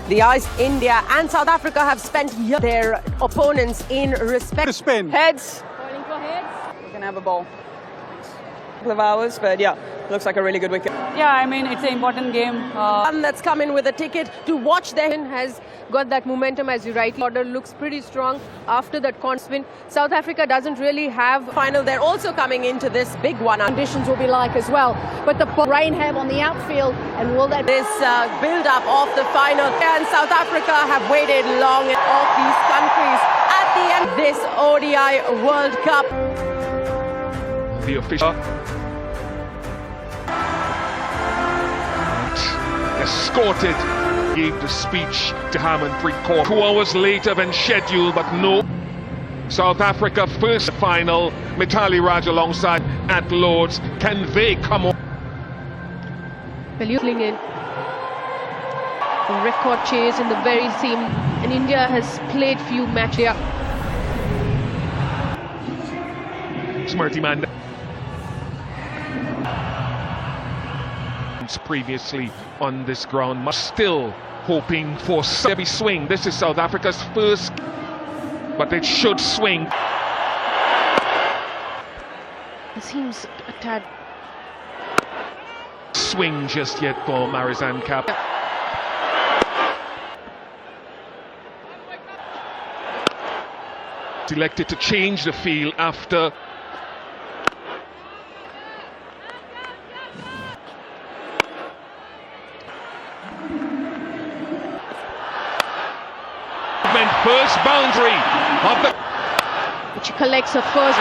The eyes, India and South Africa have spent their opponents in respect. Spin. Heads. Bowling for heads. We're going to have a ball. A couple of hours, but yeah, looks like a really good wicket. Yeah, I mean, it's an important game. One that's come in with a ticket to watch them has got that momentum, as you rightly order, looks pretty strong after that spin. South Africa doesn't really have final. They're also coming into this big one. Conditions will be like as well, but the rain have on the outfield, and will that this build-up of the final, and South Africa have waited long of these countries at the end of this ODI World Cup. The official escorted, gave the speech to Harmanpreet Kaur 2 hours later than scheduled, but no. South Africa first final, Mithali Raj alongside at Lords. Can they come on? In a record chase in the very same, and India has played few matches. Smriti Mandhana previously on this ground, but still hoping for heavy swing. This is South Africa's first, but it should swing. It seems a tad Swing just yet for Marizanne Kapp. Elected to change the field after first boundary of the which collects a first.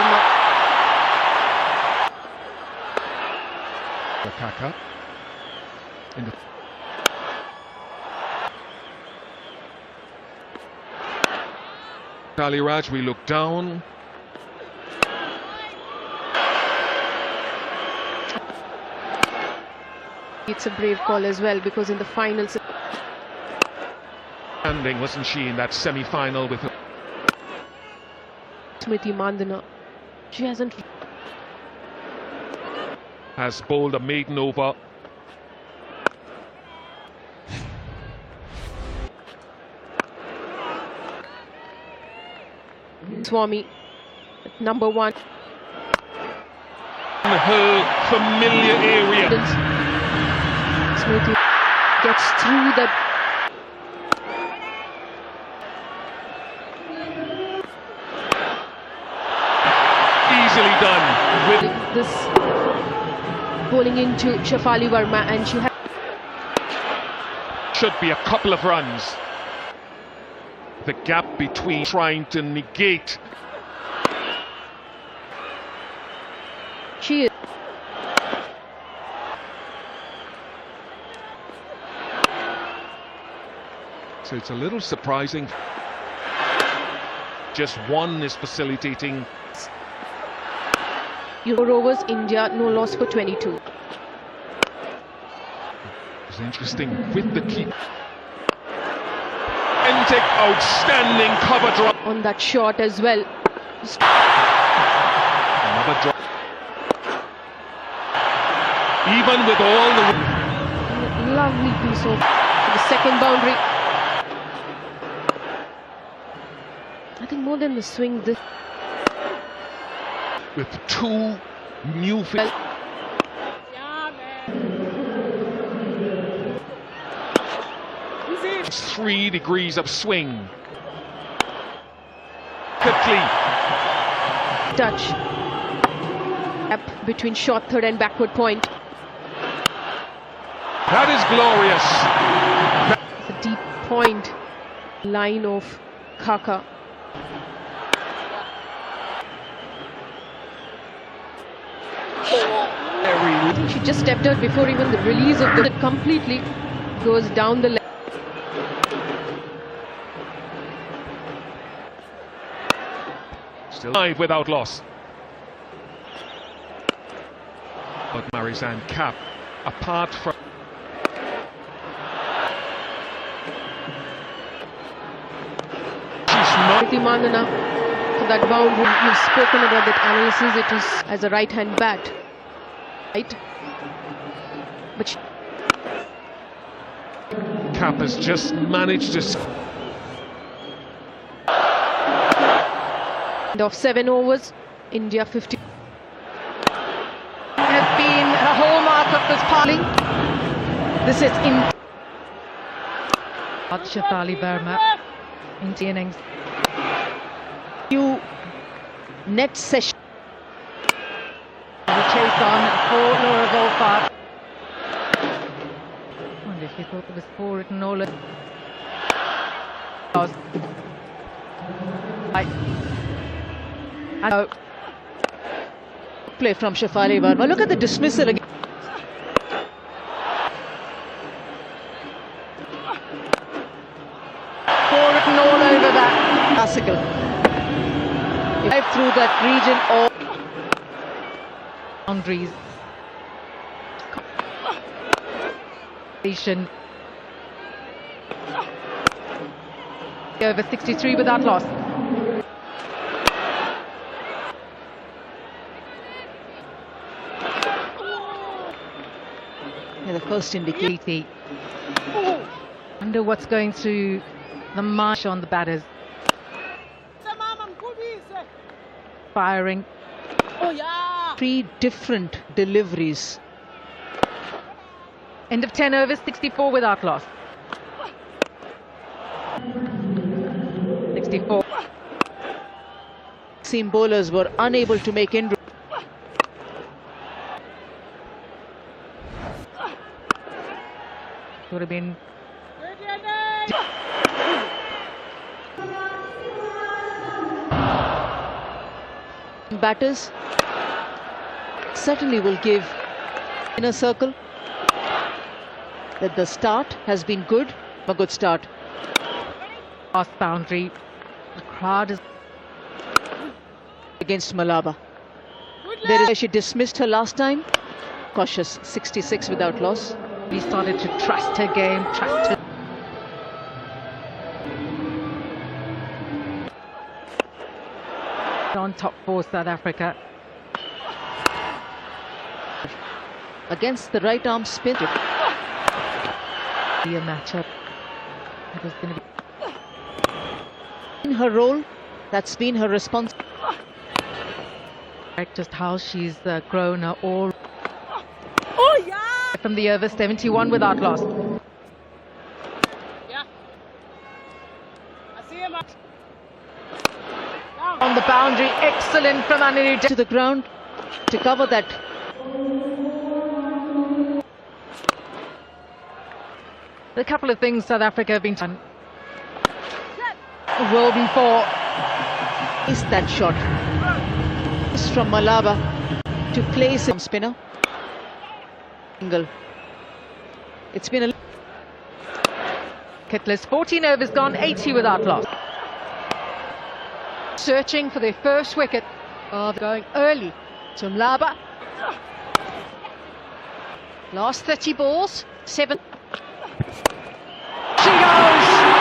Kaka in the Mithali Raj, we look down. It's a brave call as well, because in the finals, Wasn't she, in that semi-final with her? Smriti Mandhana, she has bowled a maiden over. Swami, number one. In her familiar area. Smriti gets through the easily done with this bowling into Shafali Verma, and she should be a couple of runs. The gap between trying to negate. She is. So it's a little surprising. Just one is facilitating. Euro overs, India no loss for 22. It's interesting with the keep. Entic, outstanding cover drop. On that shot as well. Another drop. Even with all the... Lovely piece of the second boundary. I think more than the swing, this with two new... 3 degrees of swing. Quickly. Touch. Gap between short third and backward point. That is glorious. It's a deep point line of Kaka. I think she just stepped out before even the release of the completely goes down the leg. Still 5 without loss. But Marizanne Kapp, apart from... Smriti Mandhana for that boundary. You've spoken about that analysis. It was as a right-hand bat, right? But cap has just managed to... End of 7 overs, India 50. Has been a hallmark of this party. This is in Shefali Verma in the innings. new net session. The chase on for Laura Volpart. Wonder if you thought it was for it, Nolan. Play from Shefali Verma. Look at the dismissal again. Pour it all over that classical. Drive through that region or Boundaries. Over 63 without loss. yeah, the first indicator. Wonder what's going through the marsh on the batters. Firing. Three different deliveries. End of 10 overs, 64 without loss. 64. Seam bowlers were unable to make inroads. Would have been Batters certainly will give inner circle that the start has been good, a good start. past boundary. The crowd is Against Malaba. There is, she dismissed her last time. Cautious, 66 without loss. we started to trust her game, trust her. On top for South Africa. Against the right arm spin. Be a matchup. It was going to be In her role, that's been her response. just how she's grown all. From the over, 71 without loss. On the boundary, excellent from Anirudh. To the ground to cover that. A couple of things South Africa have been done well before. Is that shot. It's from Malaba to place him spinner. Angle. It's been a Kittless, 14 overs gone, 80 without loss. searching for their first wicket. Oh, they're going early to Mlaba. Last 30 balls, 7. She goes!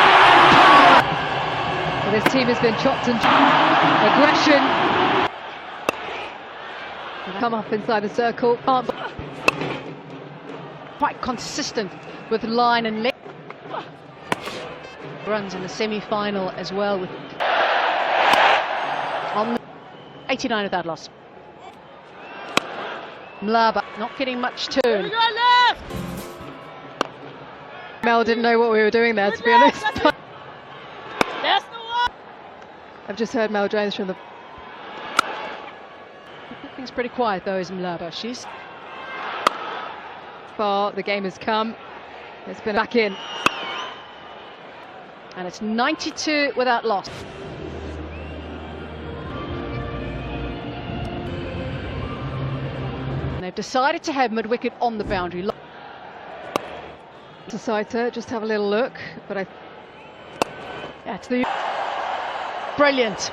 Well, this team has been chopped and aggression. Come up inside the circle. Quite consistent with line and leg. Runs in the semi-final as well with on 89 without loss. Mlaba not getting much turn. Mel didn't know what we were doing there, to be honest. I've just heard Mel Jones from the. Things pretty quiet though, is Mlaba. She's far the game has come. It's been back in, and it's 92 without loss. And they've decided to have mid-wicket on the boundary. Decide to just have a little look, but that's the brilliant.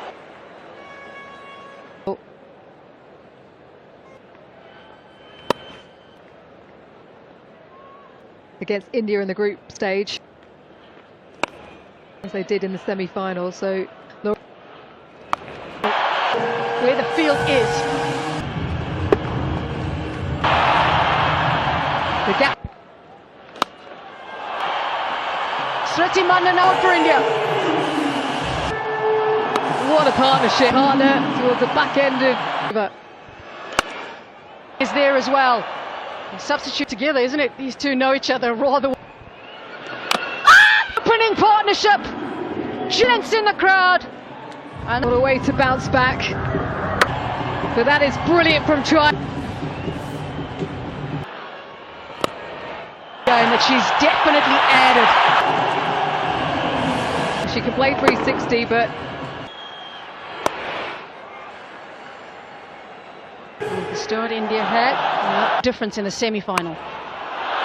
Against India in the group stage, as they did in the semi-final. So look where the field is. The gap. Smriti Mandhana for India. What a partnership. Partner towards the back end of... is there as well. They substitute together, isn't it? These two know each other rather. Opening partnership. Gents in the crowd. And what a way to bounce back. But that is brilliant from Try. That she's definitely added. She can play 360, but the start India had difference in the semi-final.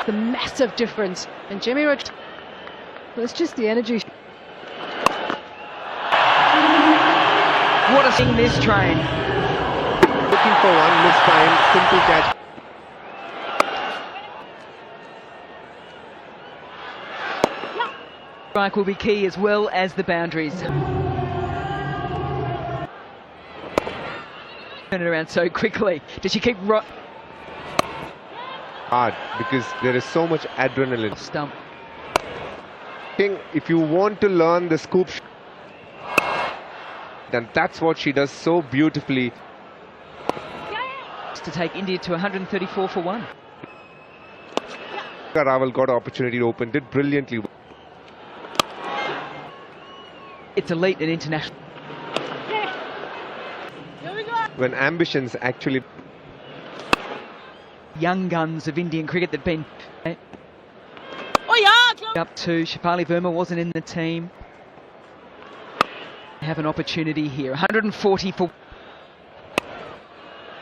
The massive difference, and Jimmy Rod. Well, it's just the energy. What a thing this train. Looking for one this time, simple catch. Strike will be key as well as the boundaries. Turn it around so quickly. Does she keep Hard, because there is so much adrenaline. stump? If you want to learn the scoop, then that's what she does so beautifully. To take India to 134 for 1. Raval got an opportunity to open, did brilliantly. It's elite and international. When ambitions actually... Young guns of Indian cricket that have been up to. Shafali Verma wasn't in the team. Have an opportunity here. 140 for...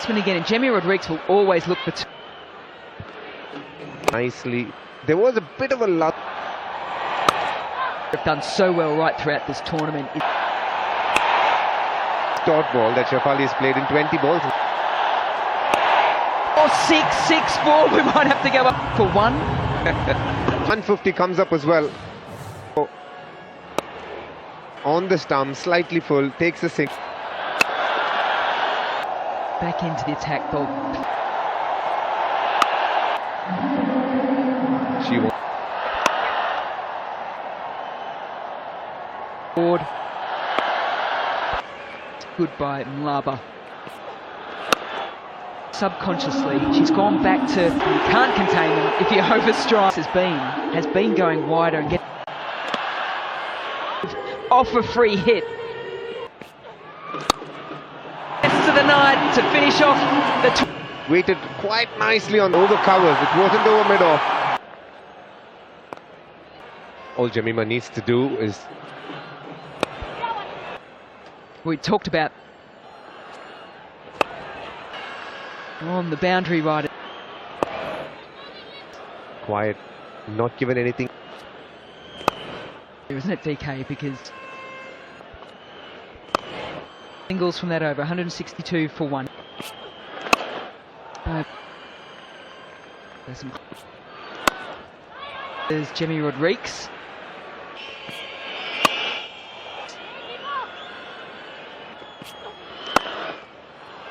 Again, and Jemmy Rodriguez will always look for two. Nicely. There was a bit of a luck. They've done so well right throughout this tournament. Dot ball that Shafali has played in 20 balls. Or 6-6-4, we might have to go up for 1. 150 comes up as well. Oh. On the stump, slightly full, takes a 6. Back into the attack ball. She won. Board. Good by Mlaba. Subconsciously, she's gone back to, you can't contain them if you overstrike. Has been going wider and get off a free hit. To the night to finish off the... Waited quite nicely on over covers. It wasn't over mid-off. All Jemimah needs to do is... We talked about on the boundary right. Quiet, not given anything. Isn't it, VK? Because singles from that over, 162 for 1. There's Jemmy Rodriguez.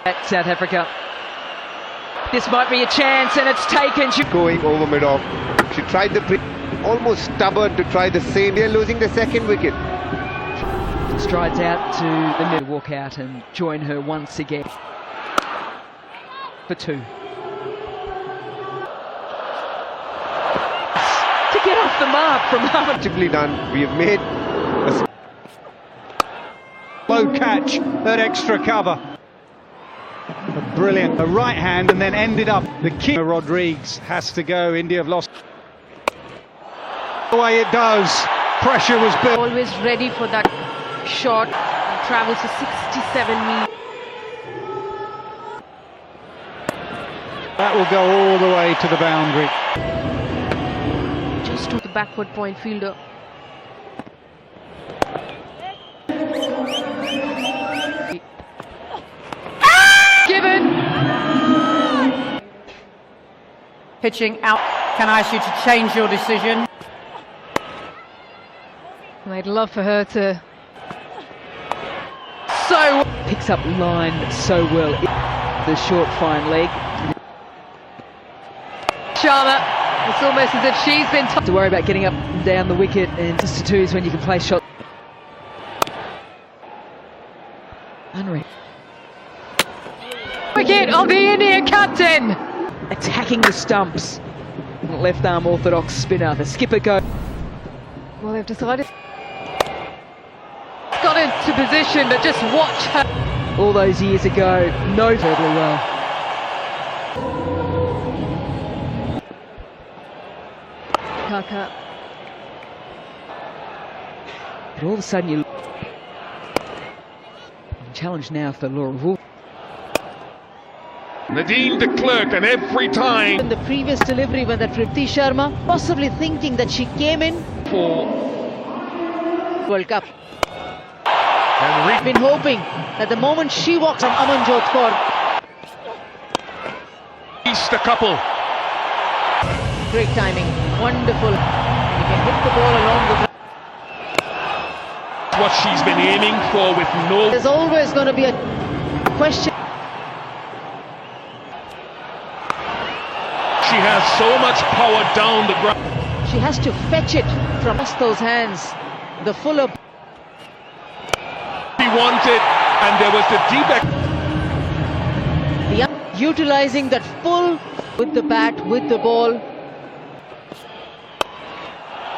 At South Africa. This might be a chance, and it's taken. Going over mid-off. She tried the almost stubborn to try the same. They're losing the second wicket. Strides out to the middle, walk out and join her once again. For 2. To get off the mark from Harvard. Beautifully done. We have made a low catch, that extra cover. Brilliant. A right hand and then ended up the key. Rodriguez has to go. India have lost. The way it does. Pressure was built. Always ready for that shot. Travels to 67 meters. That will go all the way to the boundary. Just to the backward point fielder. Pitching out. Can I ask you to change your decision? And I'd love for her to... So picks up line so well. The short fine leg. Sharma It's almost as if she's been To worry about getting up and down the wicket, and just to twos when you can play shot. Unreal. wicket of the Indian captain. Attacking the stumps. Left arm orthodox spinner. The skipper go. Well, they've decided. Got into position, but just watch her. All those years ago, no terribly well. Kaka. But all of a sudden you challenge now for Laura Wolf. Nadine de Klerk, and every time In the previous delivery when that Priti Sharma, possibly thinking that she came in for World Cup. and Been hoping that the moment she walks on Amanjot Kaur, released a couple. great timing, wonderful. You can hit the ball along the. What she's been aiming for with no. There's always going to be a question. She has so much power down the ground. She has to fetch it from those hands. The fuller. She wanted, and there was the deep. Utilizing that full with the bat, with the ball.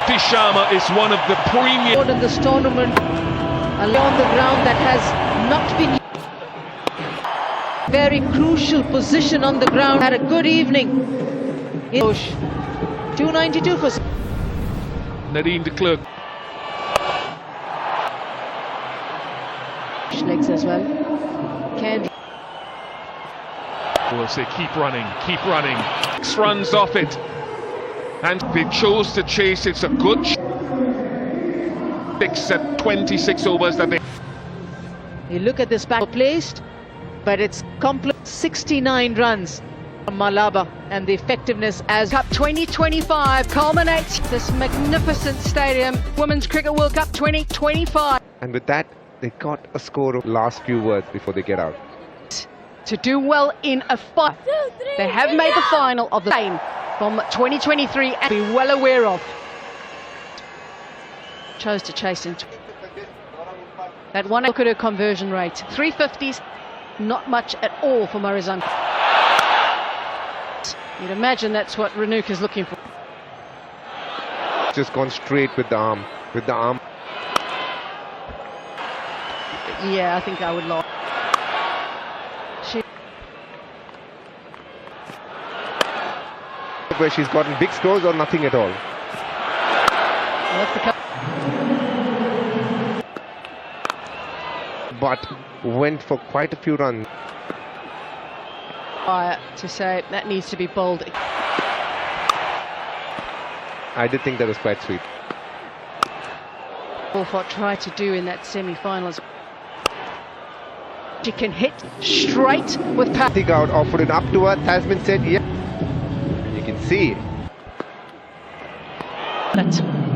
Priti Sharma is one of the premium. In this tournament, along the ground that has not been. Very crucial position on the ground. Had a good evening. 292 for Nadine de Klerk. legs as well. Can Will say keep running, keep running. 6 runs off it, and they chose to chase. It's a good 6 at 26 overs that they. you look at this back placed, but it's complete 69 runs from Malaba, and the effectiveness as Cup 2025 culminates this magnificent stadium. Women's Cricket World Cup 2025. And with that, they got a score of last few words before they get out. To do well in a fight. They have made the final of the game from 2023 and be well aware of. Chose to chase into that one. Look at her conversion rate. 350s, not much at all for Marizan. You'd imagine that's what Renuka's looking for. Just gone straight with the arm. With the arm. Yeah, I think I would love. Where she's gotten big scores or nothing at all. But went for quite a few runs. To say that needs to be bowled. I did think that was quite sweet. Wolfott tried to do in that semi-finals. She can hit straight with power. Out offered it up to her. Tasman said, yeah. You can see.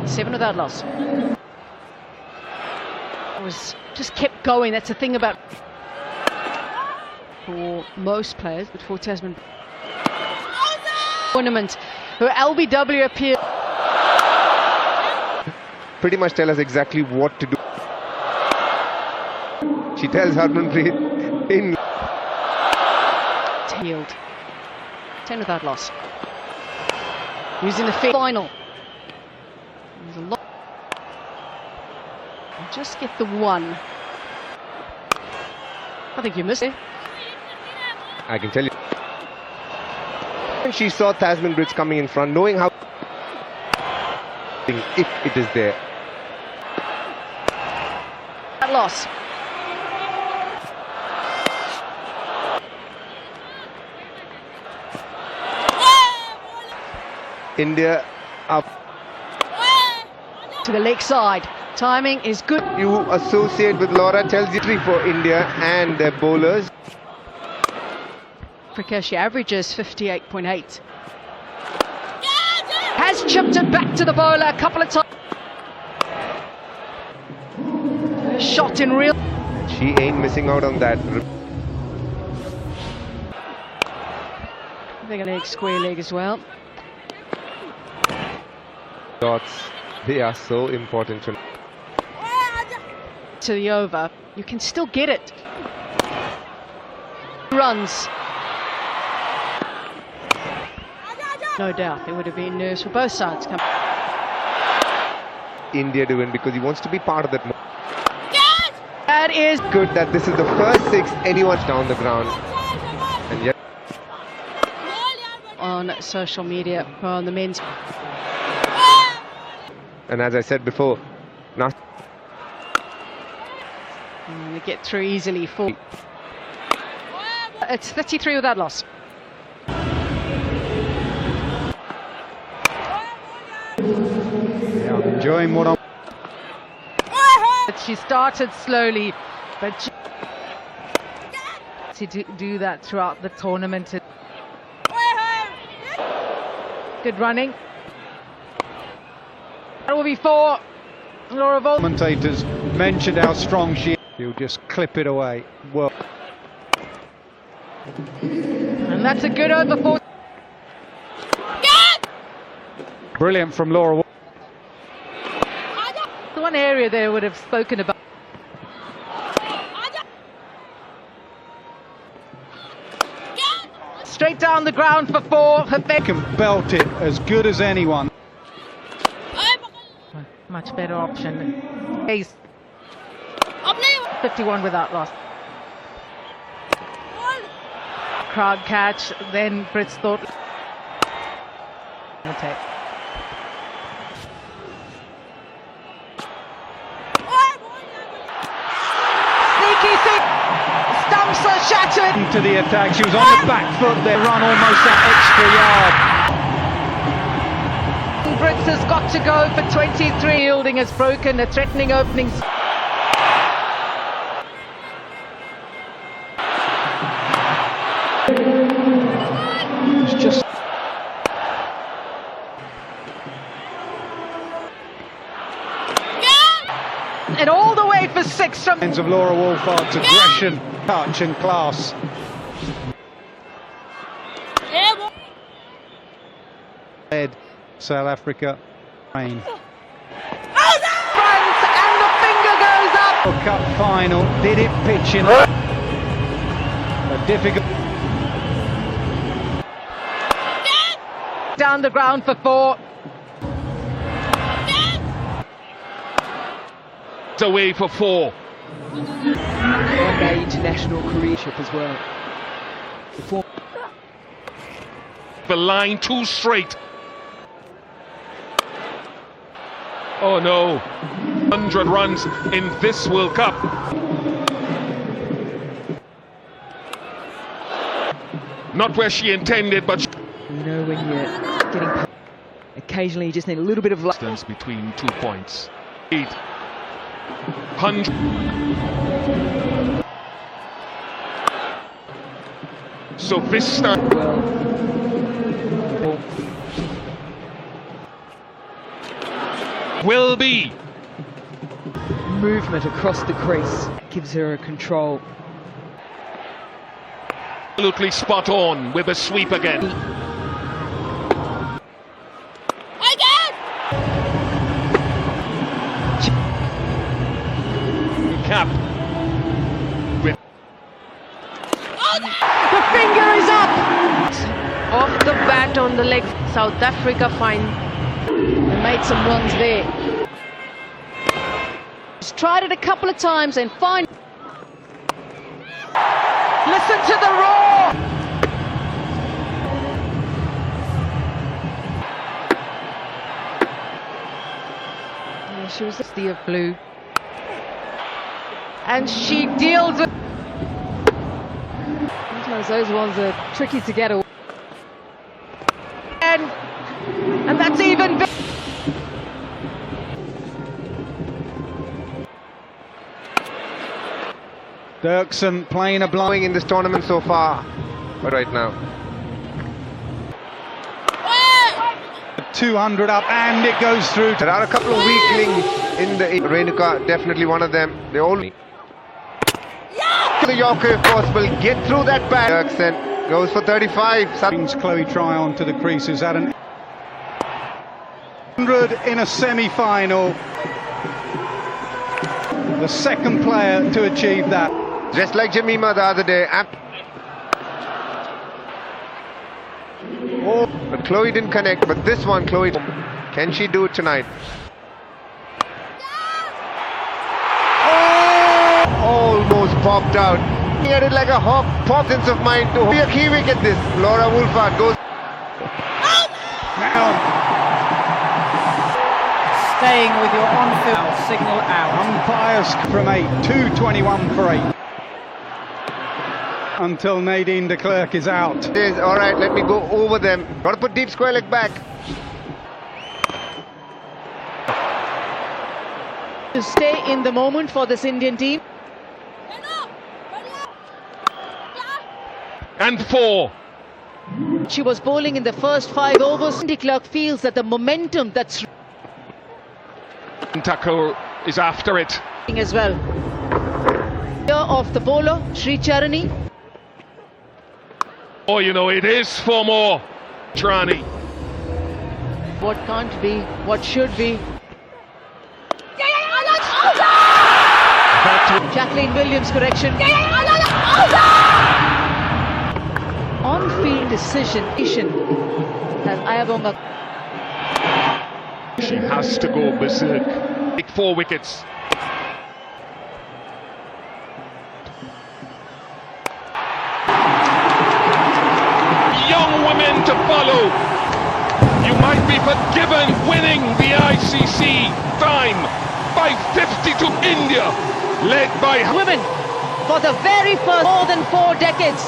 7 without loss. It was just kept going. That's the thing about for most players, but for Tasman tournament, her LBW appeared. Pretty much tell us exactly what to do. She tells Harmanpreet in. Healed. 10 without loss. Using the final. There's a lot. Just get the one. I think you missed it. I can tell you. When she saw Tasman Bridge coming in front, knowing how. If it is there. That loss. India up. To the leg side. Timing is good. You associate with Laura tells you for India and their bowlers. Africa, she averages 58.8. Has chipped it back to the bowler a couple of times. Shot in real. She ain't missing out on that. They're going to leg square leg as well. Dots, they are so important to To the over, you can still get it. Runs. No doubt, there would have been nerves for both sides. India to win because he wants to be part of that. That is Good that this is the first 6 anyone's down the ground. And yet, on social media on the men's. and as I said before, now And they get through easily for. It's 33 without loss. Yeah, I'm enjoying what I'm. She started slowly, but to do that throughout the tournament. Good running. That will be for Laura Vol. Commentators mentioned how strong she is. He'll just clip it away. Well, And that's a good over for. brilliant from Laura. The one area they would have spoken about. Straight down the ground for 4. Can belt it as good as anyone. Much better option. Ace. 51 without loss. Crowd catch, then Brits thought. Attack. Sneaky thing. Stumps are shattered. To the attack, she was on the back foot there, run almost that extra yard. Brits has got to go for 23. Yielding has broken a threatening opening. It's just And all the way for 6 from. signs of Laura Wolfhardt's aggression, touch and class. Head, South Africa, rain. Front and the finger goes up. World Cup final, did it pitching a difficult. Down the ground for 4. It's away for 4. One-day international careership as well. The line too straight. Oh no. 100 runs in this World Cup. Not where she intended, but You know when you're getting. Occasionally you just need a little bit of luck. distance between 2 points. 800. So Vista will be Movement across the crease gives her a control. absolutely spot on with a sweep again. Cap with The finger is up. Off the bat on the leg. South Africa fine. They made some runs there. He's tried it a couple of times and fine. Listen to the roar. Yeah, she was the of blue. And she deals with. Sometimes those ones are tricky to get away. And that's even better. Dirksen playing a blind. in this tournament so far, but right now. 200 up and it goes through. There are a couple of weaklings in the Renuka, definitely one of them. They all the Yorker if possible, get through that back. Dirksen goes for 35. Brings Chloe Tryon to the creases at an 100 in a semi-final. The second player to achieve that. Just like Jemima the other day. Oh, but Chloe didn't connect. But this one, Chloe, can she do it tonight? Oh! Almost popped out. He had it like a hawk. Pop sense of mind to be a key wicket. This Laura Woolfard goes. Now, Staying with your on-field signal out. umpires from 8, 2:21 for 8. Until Nadine de Klerk is out. Says, all right, let me go over them. Got to put deep square leg back. To stay in the moment for this Indian team. And 4. She was bowling in the first 5 overs. De Klerk feels that the momentum that's Thakur is after it. as well. Here of the bowler, Sri Charani. Oh, you know, it is 4 more. Trani. What can't be, what should be. Jacqueline Williams correction. On-field decision as Ayabonga. She has to go berserk. Take 4 wickets. Young women to follow. You might be forgiven winning the ICC time by 50 to India, led by Women, for the very first more than 4 decades,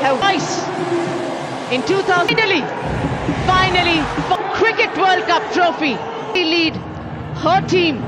have twice in 2000. Finally, for Cricket World Cup trophy, they lead her team